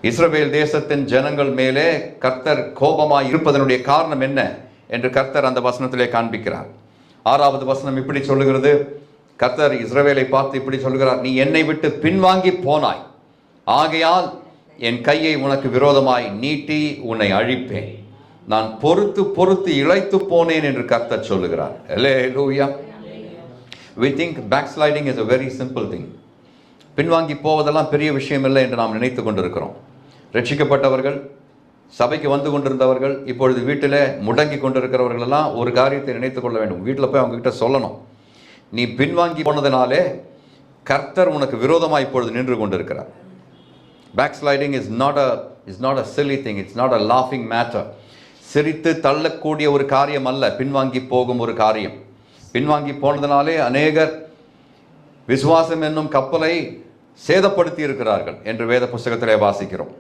இஸ்ரவேல் தேசத்தின் ஜனங்கள் மேலே கர்த்தர் கோபமாய் இருப்பதனுடைய காரணம் என்ன என்று கர்த்தர் அந்த வசனத்திலே காண்பிக்கிறார். 6வது வசனம் இப்படி சொல்லுகிறது. கர்த்தர் இஸ்ரவேலை பார்த்து இப்படி சொல்கிறார், நீ என்னை விட்டு பின்வாங்கி போனாய், ஆகையால் என் கையை உனக்கு விரோதமாய் நீட்டி உன்னை அழிப்பேன், நான் பொறுத்து பொறுத்து இளைத்து போனேன் என்று கர்த்தர் சொல்லுகிறார். Hallelujah. We think backsliding is a very simple thing. பின்வாங்கி போவதெல்லாம் பெரிய விஷயம் இல்லை என்று நாம் நினைத்து கொண்டிருக்கிறோம். ரட்சிக்கப்பட்டவர்கள், சபைக்கு வந்து கொண்டிருந்தவர்கள், இப்பொழுது வீட்டில் முடங்கி கொண்டிருக்கிறவர்கள் எல்லாம் ஒரு காரியத்தை நினைத்து கொள்ள வேண்டும். வீட்டில் போய் அவங்ககிட்ட சொல்லணும், நீ பின்வாங்கி போனதினாலே கர்த்தர் உனக்கு விரோதமாக இப்பொழுது நின்று கொண்டிருக்கிறார். Backsliding is not a silly thing. It's not a laughing matter. சிரித்து தள்ளக்கூடிய ஒரு காரியம் அல்ல பின்வாங்கி போகும் ஒரு காரியம். பின்வாங்கி போனதினாலே அநேகர் விசுவாசம் என்னும் கப்பலை சேதப்படுத்தி இருக்கிறார்கள் என்று வேத புஸ்தகத்திலே வாசிக்கிறோம்.